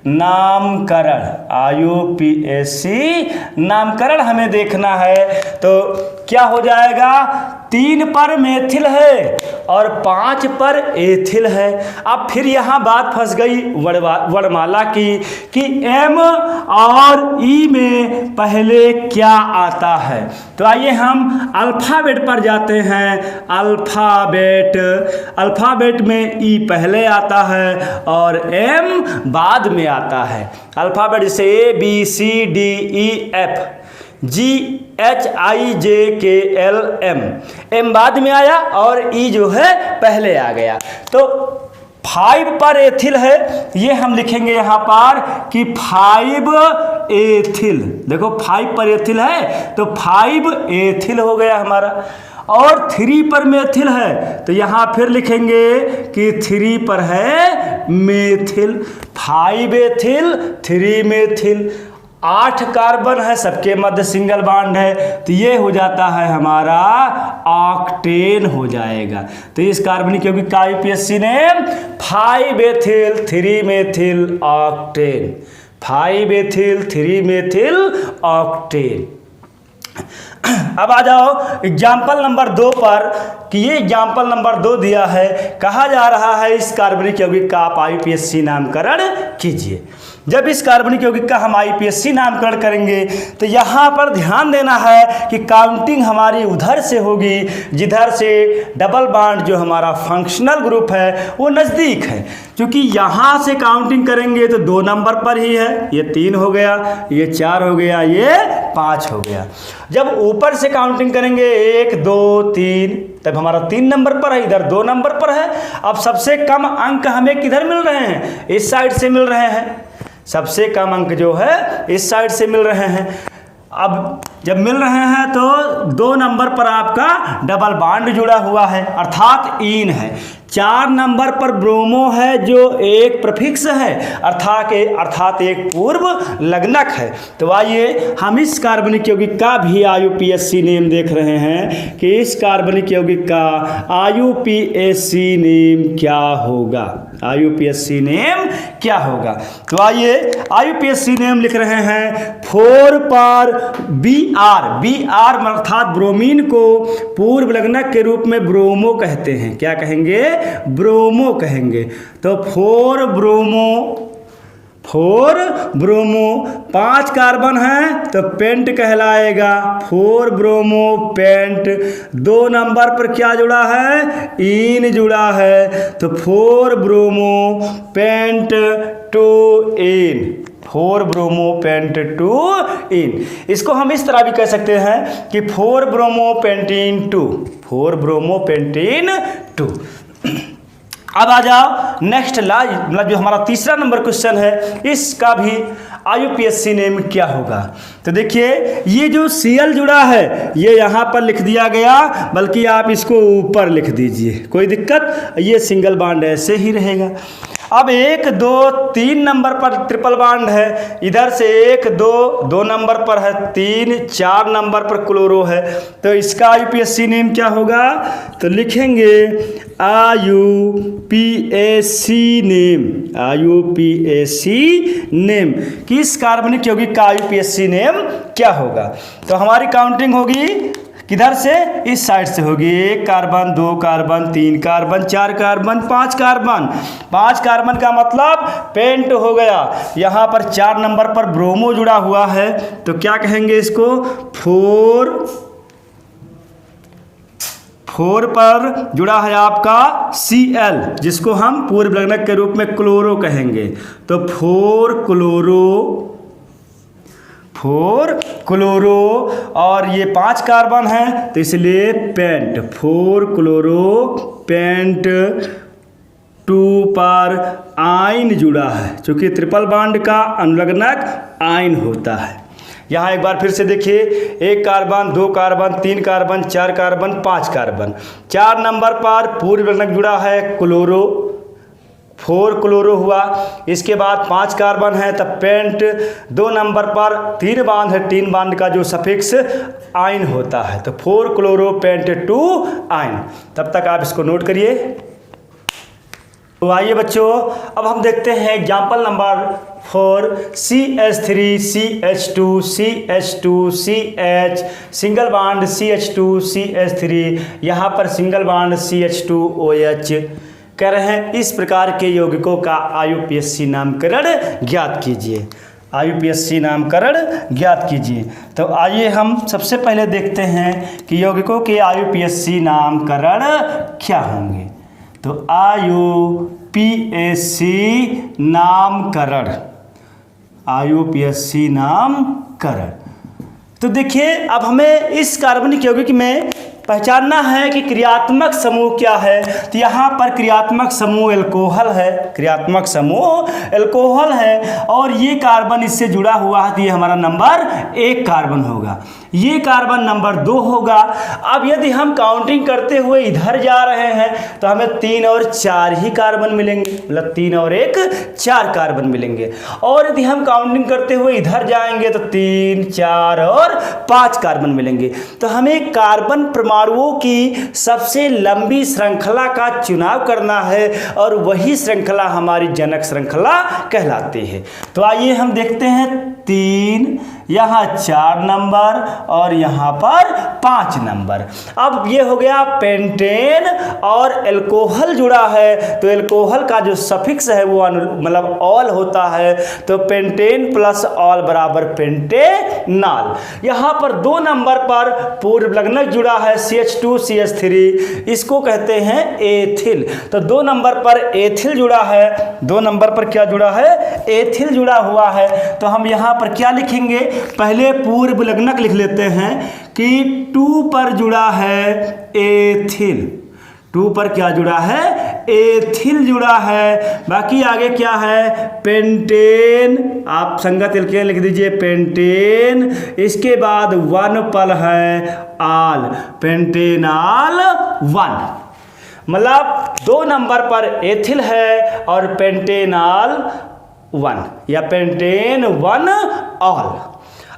नामकरण, IUPAC नामकरण हमें देखना है। तो क्या हो जाएगा? 3 पर मेथिल है और 5 पर एथिल है। अब फिर यहाँ बात फंस गई वर्णमाला की कि M और E में पहले क्या आता है। तो आइए हम अल्फ़ाबेट पर जाते हैं। अल्फ़ाबेट में E पहले आता है और M बाद में आता है। अल्फ़ाबेट जैसे A B C D E F G H I J K L M, M बाद में आया और E जो है पहले आ गया। तो 5 पर एथिल है, ये हम लिखेंगे यहाँ पर कि 5 एथिल। देखो 5 पर एथिल है तो 5 एथिल हो गया हमारा। और 3 पर मेथिल है तो यहाँ फिर लिखेंगे कि 3 पर है मेथिल। 5 एथिल 3 मेथिल, 8 कार्बन है, सबके मध्य सिंगल बॉन्ड है, तो ये हो जाता है हमारा ऑक्टेन हो जाएगा। तो इस कार्बनिक यौगिक का IUPAC ने 5 ethyl 3 methyl octane, 5 ethyl 3 methyl octane. अब आ जाओ एग्जाम्पल नंबर 2 पर कि ये एग्जाम्पल नंबर 2 दिया है। कहा जा रहा है इस कार्बनिक यौगिक का आप IUPAC नामकरण कीजिए। जब इस कार्बनिक यौगिक का हम IUPAC नामकरण करेंगे तो यहाँ पर ध्यान देना है कि काउंटिंग हमारी उधर से होगी जिधर से डबल बॉन्ड जो हमारा फंक्शनल ग्रुप है वो नज़दीक है। क्योंकि यहाँ से काउंटिंग करेंगे तो 2 नंबर पर ही है, ये 3 हो गया, ये 4 हो गया, ये 5 हो गया। जब ऊपर से काउंटिंग करेंगे 1 2 3 तब हमारा 3 नंबर पर है, इधर 2 नंबर पर है। अब सबसे कम अंक हमें किधर मिल रहे हैं? इस साइड से मिल रहे हैं। सबसे कम अंक जो है इस साइड से मिल रहे हैं। अब जब मिल रहे हैं तो 2 नंबर पर आपका डबल बॉन्ड जुड़ा हुआ है अर्थात ईन है। 4 नंबर पर ब्रोमो है जो एक प्रफिक्स है अर्थात एक पूर्व लग्नक है। तो आइए हम इस कार्बनिक यौगिक का भी IUPAC नेम देख रहे हैं कि इस कार्बनिक यौगिक का IUPAC नेम क्या होगा। IUPAC नेम क्या होगा? तो आइए IUPAC नेम लिख रहे हैं 4 पर BR अर्थात ब्रोमीन को पूर्व लग्नक के रूप में ब्रोमो कहते हैं। क्या कहेंगे? ब्रोमो कहेंगे। तो 4 ब्रोमो 5 कार्बन है तो पेंट कहलाएगा। 4 ब्रोमो पेंट। 2 नंबर पर क्या जुड़ा है? ईन जुड़ा है तो 4 ब्रोमो पेंट 2 ईन। 4 ब्रोमो पेंट 2 ईन। इसको हम इस तरह भी कह सकते हैं कि 4 ब्रोमो पेंटीन 2। 4 bromo pentene 2। अब आ जाओ नेक्स्ट मतलब जो हमारा तीसरा नंबर क्वेश्चन है, इसका भी IUPAC नेम क्या होगा। तो देखिए ये जो Cl जुड़ा है ये यहाँ पर लिख दिया गया, बल्कि आप इसको ऊपर लिख दीजिए, कोई दिक्कत, ये सिंगल बॉन्ड ऐसे ही रहेगा। अब 1 2 3 नंबर पर ट्रिपल बॉन्ड है, इधर से 1 2 नंबर पर है 3 4 नंबर पर क्लोरो है। तो इसका IUPAC नेम क्या होगा? तो लिखेंगे IUPAC नेम कि इस कार्बनिक यौगिक का IUPAC नेम क्या होगा। तो हमारी काउंटिंग होगी किधर से? इस साइड से होगी। 1 carbon 2 carbon 3 carbon 4 carbon 5 carbon. 5 carbon का मतलब पेंट हो गया। यहाँ पर 4 नंबर पर ब्रोमो जुड़ा हुआ है तो क्या कहेंगे इसको? 4 पर जुड़ा है आपका Cl जिसको हम पूर्व लग्नक के रूप में क्लोरो कहेंगे। तो 4 क्लोरो और ये 5 कार्बन है तो इसलिए पेंट। 4 क्लोरो पेंट 2 पर आइन जुड़ा है, चूंकि ट्रिपल बॉन्ड का अनुलग्नक आइन होता है। यहाँ एक बार फिर से देखिए 1 carbon 2 carbon 3 carbon 4 carbon 5 carbon. 4 number पर पूर्व लग्नक जुड़ा है क्लोरो, 4 क्लोरो हुआ। इसके बाद 5 कार्बन है तब पेंट। 2 नंबर पर 3 बांध है, 3 बांध का जो सफिक्स आइन होता है तो 4 क्लोरो पेंट 2 आइन। तब तक आप इसको नोट करिए। तो आइए बच्चों अब हम देखते हैं example number 4 CH3 CH2 CH2 CH single bond CH2 CH3, यहाँ पर सिंगल बॉन्ड CH2OH कह रहे हैं। इस प्रकार के यौगिकों का IUPAC नामकरण ज्ञात कीजिए। IUPAC नामकरण ज्ञात कीजिए। तो आइए हम सबसे पहले देखते हैं कि यौगिकों के IUPAC नामकरण क्या होंगे। तो IUPAC नामकरण। तो देखिए अब हमें इस कार्बनिक यौगिक में पहचानना है कि क्रियात्मक समूह क्या है। तो यहाँ पर क्रियात्मक समूह एल्कोहल है, क्रियात्मक समूह एल्कोहल है और ये कार्बन इससे जुड़ा हुआ है तो ये हमारा नंबर 1 कार्बन होगा, ये कार्बन नंबर 2 होगा। अब यदि हम काउंटिंग करते हुए इधर जा रहे हैं तो हमें 3 और 4 ही कार्बन मिलेंगे, मतलब 3 और 1 4 कार्बन मिलेंगे। और यदि हम काउंटिंग करते हुए इधर जाएंगे तो 3 4 और 5 कार्बन मिलेंगे। तो हमें कार्बन परमाणुओं की सबसे लंबी श्रृंखला का चुनाव करना है और वही श्रृंखला हमारी जनक श्रृंखला कहलाती है। तो आइए हम देखते हैं 3, यहाँ 4 नंबर और यहाँ पर 5 नंबर। अब ये हो गया पेंटेन और एल्कोहल जुड़ा है तो एल्कोहल का जो सफिक्स है वो मतलब ऑल होता है तो पेंटेन प्लस ऑल बराबर पेंटेनाल। यहाँ पर 2 नंबर पर पूर्व लग्नक जुड़ा है CH2 CH3, इसको कहते हैं एथिल। तो 2 नंबर पर एथिल जुड़ा है, 2 नंबर पर क्या जुड़ा है? एथिल जुड़ा हुआ है। तो हम यहाँ पर क्या लिखेंगे? पहले पूर्व लग्नक लिख लेते हैं कि 2 पर जुड़ा है एथिल, 2 पर क्या जुड़ा है? एथिल जुड़ा है। बाकी आगे क्या है, पेंटेन, आप संगत एल्केन लिख दीजिए पेंटेन। इसके बाद 1 पर है आल, पेंटेनाल 1। मतलब 2 नंबर पर एथिल है और पेंटेनाल 1 या पेंटेन 1 ऑल।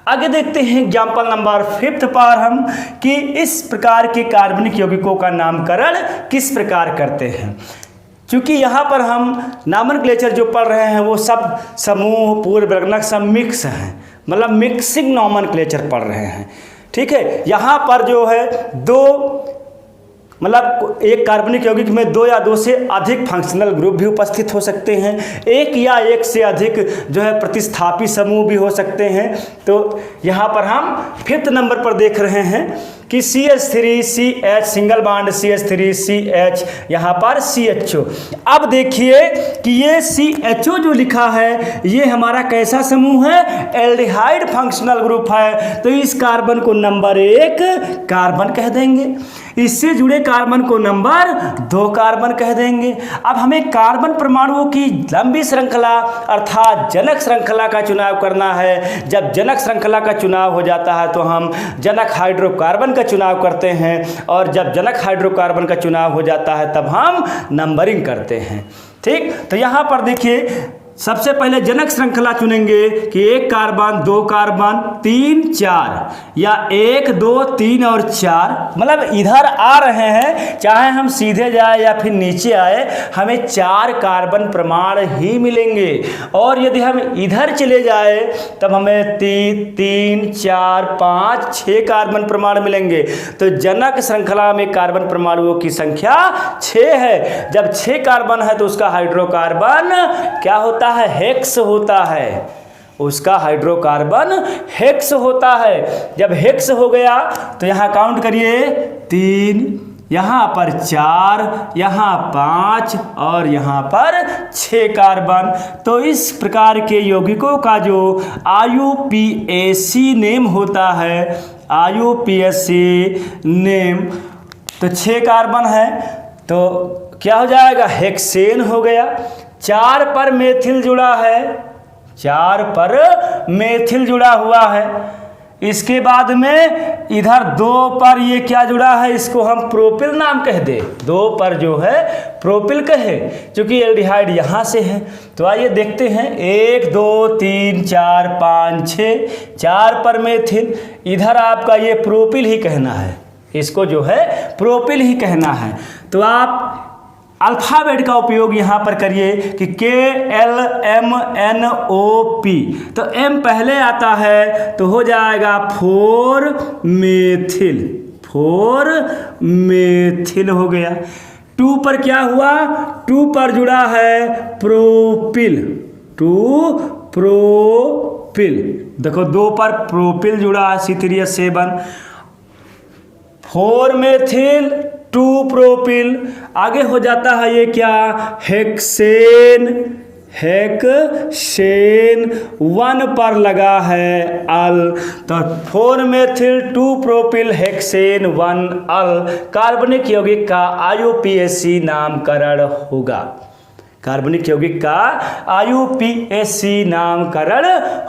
आगे देखते हैं एग्जाम्पल नंबर 5 पर हम कि इस प्रकार के कार्बनिक यौगिकों का नामकरण किस प्रकार करते हैं। क्योंकि यहाँ पर हम नॉमेनक्लेचर जो पढ़ रहे हैं वो सब समूह, पूर्व वर्णक सब मिक्स हैं, मतलब मिक्सिंग नॉमेनक्लेचर पढ़ रहे हैं। ठीक है, यहाँ पर जो है 2 मतलब एक कार्बनिक यौगिक में 2 या 2 से अधिक फंक्शनल ग्रुप भी उपस्थित हो सकते हैं, 1 या 1 से अधिक जो है प्रतिस्थापी समूह भी हो सकते हैं। तो यहाँ पर हम 5th नंबर पर देख रहे हैं कि CH3CH सिंगल बॉन्ड CH3CH, यहाँ पर CHO। अब देखिए कि ये CHO जो लिखा है ये हमारा कैसा समूह है, एल्डिहाइड फंक्शनल ग्रुप है। तो इस कार्बन को नंबर 1 कार्बन कह देंगे, इससे जुड़े कार्बन को नंबर 2 कार्बन कह देंगे। अब हमें कार्बन परमाणुओं की लंबी श्रृंखला अर्थात जनक श्रृंखला का चुनाव करना है। जब जनक श्रृंखला का चुनाव हो जाता है तो हम जनक हाइड्रोकार्बन का चुनाव करते हैं, और जब जनक हाइड्रोकार्बन का चुनाव हो जाता है तब हम नंबरिंग करते हैं। ठीक, तो यहाँ पर देखिए सबसे पहले जनक श्रृंखला चुनेंगे कि 1 कार्बन 2 कार्बन 3 4, या 1 2 3 और 4, मतलब इधर आ रहे हैं चाहे हम सीधे जाए या फिर नीचे आए हमें 4 कार्बन प्रमाण ही मिलेंगे। और यदि हम इधर चले जाए तब हमें 3 4 5 6 कार्बन प्रमाण मिलेंगे। तो जनक श्रृंखला में कार्बन परमाणुओं की संख्या 6 है। जब 6 कार्बन है तो उसका हाइड्रोकार्बन क्या होता है, हेक्स होता है, उसका हाइड्रोकार्बन हेक्स होता है। जब हेक्स हो गया तो यहाँ काउंट करिए 3, यहाँ पर 4, यहाँ 5 और यहाँ पर 6 कार्बन। तो इस प्रकार के यौगिकों का जो IUPAC नेम होता है, IUPAC नेम, तो 6 कार्बन है तो क्या हो जाएगा, हेक्सेन हो गया। 4 पर मेथिल जुड़ा है, 4 पर मेथिल जुड़ा हुआ है। इसके बाद में इधर 2 पर ये क्या जुड़ा है, इसको हम प्रोपिल नाम कह दे, 2 पर जो है प्रोपिल कहे, क्योंकि एल्डिहाइड यहाँ से है। तो आइए देखते हैं 1 2 3 4 5 6, 4 पर मेथिल, इधर आपका ये प्रोपिल ही कहना है, इसको जो है प्रोपिल ही कहना है। तो आप अल्फ़ाबेट का उपयोग यहाँ पर करिए कि KLMNOP, तो M पहले आता है तो हो जाएगा 4 मेथिल, 4 मेथिल हो गया। 2 पर क्या हुआ, 2 पर जुड़ा है प्रोपिल, 2 प्रोपिल, देखो 2 पर प्रोपिल जुड़ा है C3H7, 4 मेथिल 2 प्रोपिल। आगे हो जाता है ये क्या, हेक्सेन, हेक्सेन 1 पर लगा है अल, तो 4 मेथिल 2 प्रोपिल हेक्सेन 1 अल कार्बनिक यौगिक का IUPAC नामकरण होगा। कार्बनिक यौगिक का IUPAC नामकरण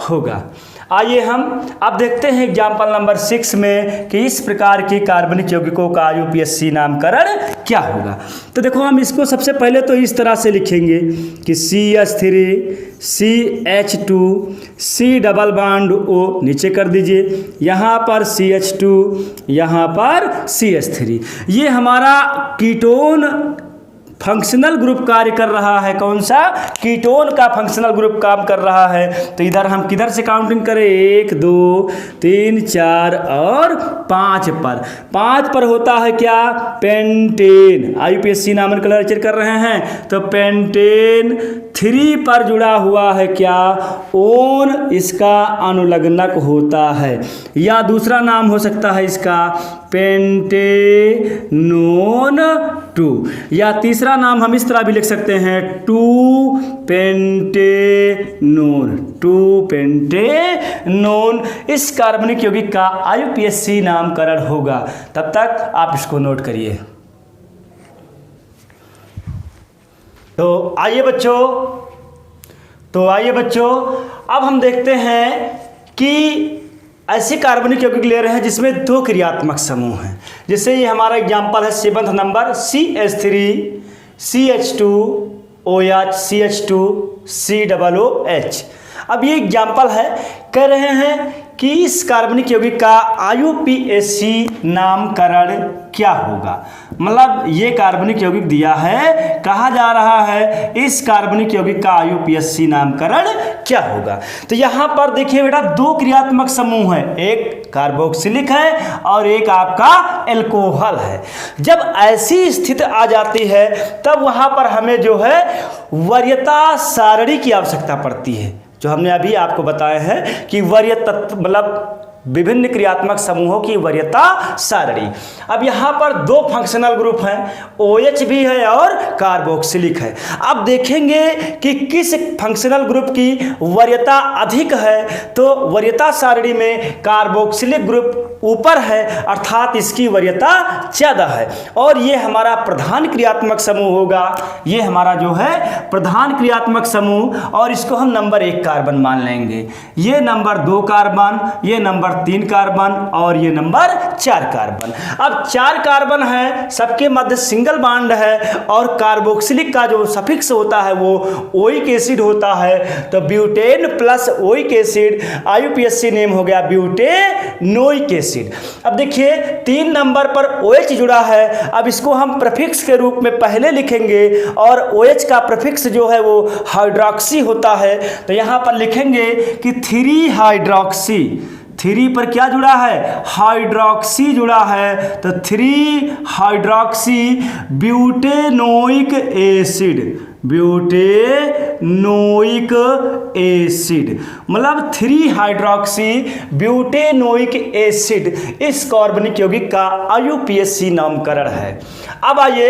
होगा। आइए हम अब देखते हैं एग्जाम्पल नंबर 6 में कि इस प्रकार की कार्बनिक यौगिकों का IUPAC नामकरण क्या होगा। तो देखो हम इसको सबसे पहले तो इस तरह से लिखेंगे कि CH3 CH2 C double bond O नीचे कर दीजिए, यहाँ पर CH2, यहाँ पर CH3, ये हमारा कीटोन फंक्शनल ग्रुप कार्य कर रहा है। कौन सा, कीटोन का फंक्शनल ग्रुप काम कर रहा है। तो इधर हम किधर से काउंटिंग करें, 1 2 3 4 और 5 पर। 5 पर होता है क्या, पेंटेन, IUPAC नामकरण कर रहे हैं तो पेंटेन। 3 पर जुड़ा हुआ है क्या, ओन, इसका अनुलग्नक होता है, या दूसरा नाम हो सकता है इसका पेंटेनोन 2, या तीसरा नाम हम इस तरह भी लिख सकते हैं 2 पेंटेनोन, 2 पेंटेनोन। इस कार्बनिक यौगिक का IUPAC नामकरण होगा। तब तक आप इसको नोट करिए। तो आइए बच्चों अब हम देखते हैं कि ऐसे कार्बनिक यौगिक ले रहे हैं जिसमें दो क्रियात्मक समूह हैं। जैसे ये हमारा एग्जाम्पल है 7th number CH3 CH2 OH CH2 COOH। अब ये एग्जाम्पल है, कह रहे हैं कि इस कार्बनिक यौगिक का IUPAC नामकरण क्या होगा। मतलब ये कार्बनिक यौगिक दिया है, कहा जा रहा है इस कार्बनिक यौगिक का IUPAC नामकरण क्या होगा। तो यहाँ पर देखिए बेटा, दो क्रियात्मक समूह है, एक कार्बोक्सिलिक है और एक आपका एल्कोहल है। जब ऐसी स्थिति आ जाती है तब वहाँ पर हमें जो है वरीयता सारणी की आवश्यकता पड़ती है, जो हमने अभी आपको बताया है कि वरीयता मतलब विभिन्न क्रियात्मक समूहों की वरीयता सारणी। अब यहाँ पर दो फंक्शनल ग्रुप हैं, OH भी है और कार्बोक्सिलिक है। अब देखेंगे कि किस फंक्शनल ग्रुप की वरीयता अधिक है, तो वरीयता सारणी में कार्बोक्सिलिक ग्रुप ऊपर है, अर्थात इसकी वरीयता ज़्यादा है और ये हमारा प्रधान क्रियात्मक समूह होगा। ये हमारा जो है प्रधान क्रियात्मक समूह, और इसको हम नंबर 1 कार्बन मान लेंगे। ये नंबर 2 कार्बन, ये नंबर 3 कार्बन और ये नंबर 4 कार्बन। अब 4 कार्बन है, सबके मध्य सिंगल बॉन्ड है और कार्बोक्सिलिक का जो सफिक्स होता है वो ओइक एसिड होता है, तो butane plus oic acid, IUPAC name हो गया ब्यूटेनोइक एसिड। अब देखिए 3 नंबर पर OH जुड़ा है, अब इसको हम प्रीफिक्स के रूप में पहले लिखेंगे और OH का प्रीफिक्स जो है वो हाइड्रोक्सी होता है, तो यहाँ पर लिखेंगे कि 3 हाइड्रोक्सी। 3 पर क्या जुड़ा है, हाइड्रोक्सी जुड़ा है, तो 3 hydroxy butanoic acid, butanoic acid, मतलब 3 हाइड्रोक्सी ब्यूटेनोइक एसिड इस कार्बनिक यौगिक का IUPAC नामकरण है। अब आइए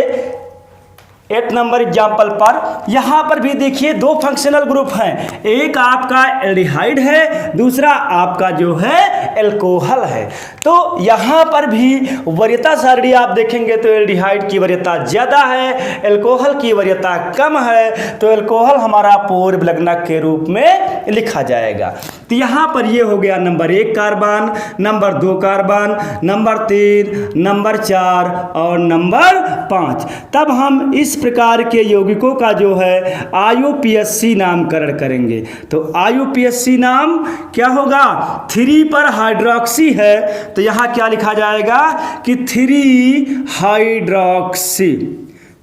8 नंबर एग्जाम्पल पर, यहाँ पर भी देखिए दो फंक्शनल ग्रुप हैं, एक आपका एल्डिहाइड है, दूसरा आपका जो है एल्कोहल है। तो यहाँ पर भी वरीयता सारणी आप देखेंगे तो एल्डिहाइड की वरीयता ज़्यादा है, एल्कोहल की वरीयता कम है, तो एल्कोहल हमारा पूर्व लग्नक के रूप में लिखा जाएगा। तो यहाँ पर ये हो गया number 1 carbon, number 2 carbon, number 3, number 4 और नंबर 5। तब हम इस प्रकार के यौगिकों का जो है IUPAC नामकरण करेंगे। तो IUPAC नाम क्या होगा, 3 पर हाइड्रोक्सी है तो यहाँ क्या लिखा जाएगा कि 3 हाइड्रोक्सी,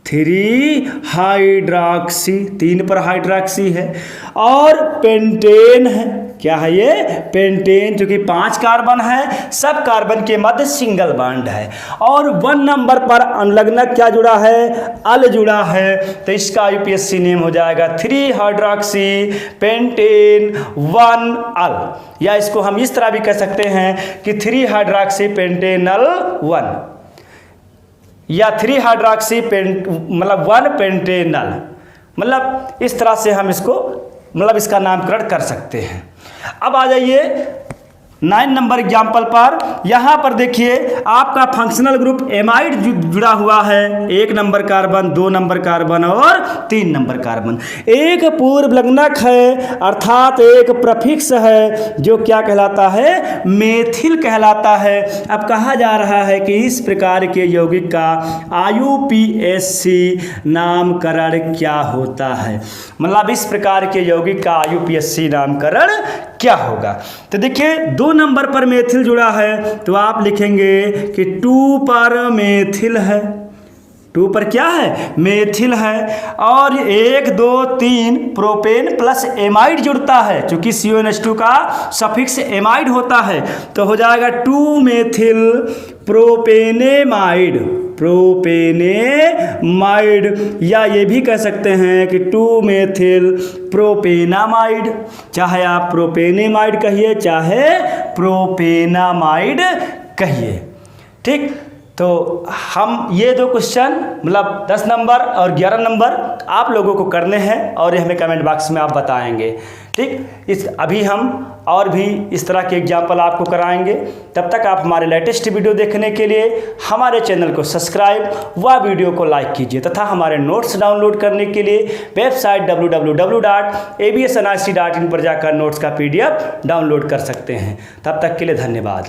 3 हाइड्रोक्सी, 3 पर हाइड्रोक्सी है, और पेंटेन है, क्या है ये, पेंटेन, जो कि 5 कार्बन है, सब कार्बन के मध्य सिंगल बॉन्ड है, और 1 नंबर पर अनलग्नक क्या जुड़ा है, अल जुड़ा है, तो इसका IUPAC नेम हो जाएगा 3 हाइड्रोक्सी पेंटेन 1 अल, या इसको हम इस तरह भी कह सकते हैं कि 3 हाइड्रोक्सी पेंटेनल 1 या 3 हाइड्रोक्सी मतलब 1 पेंटेनल, मतलब इस तरह से हम इसको मतलब इसका नामकरण कर सकते हैं। अब आ जाइए 9 नंबर एग्जाम्पल पर, यहाँ पर देखिए आपका फंक्शनल ग्रुप एमाइड जुड़ा हुआ है, 1 नंबर कार्बन, 2 नंबर कार्बन और 3 नंबर कार्बन। एक पूर्व लग्नक है, अर्थात एक प्रफिक्स है जो क्या कहलाता है, मेथिल कहलाता है। अब कहा जा रहा है कि इस प्रकार के यौगिक का IUPAC नामकरण क्या होता है, मतलब इस प्रकार के यौगिक का IUPAC नामकरण क्या होगा। तो देखिए 2 नंबर पर मेथिल जुड़ा है तो आप लिखेंगे कि 2 पर मेथिल है, 2 पर क्या है, मेथिल है, और 1 2 3 प्रोपेन प्लस एमाइड जुड़ता है, चूंकि CONH2 का सफिक्स एमाइड होता है, तो हो जाएगा 2 मेथिल प्रोपेनेमाइड, प्रोपेनेमाइड, या ये भी कह सकते हैं कि 2 मेथिल प्रोपेनामाइड, चाहे आप प्रोपेनेमाइड कहिए चाहे प्रोपेनामाइड कहिए, ठीक। तो हम ये 2 क्वेश्चन मतलब 10 नंबर और 11 नंबर आप लोगों को करने हैं और ये हमें कमेंट बॉक्स में आप बताएंगे। ठीक, अभी हम और भी इस तरह के एग्जाम्पल आपको कराएंगे। तब तक आप हमारे लेटेस्ट वीडियो देखने के लिए हमारे चैनल को सब्सक्राइब व वीडियो को लाइक कीजिए तथा हमारे नोट्स डाउनलोड करने के लिए वेबसाइट www.absnic.in पर जाकर नोट्स का PDF डाउनलोड कर सकते हैं। तब तक के लिए धन्यवाद।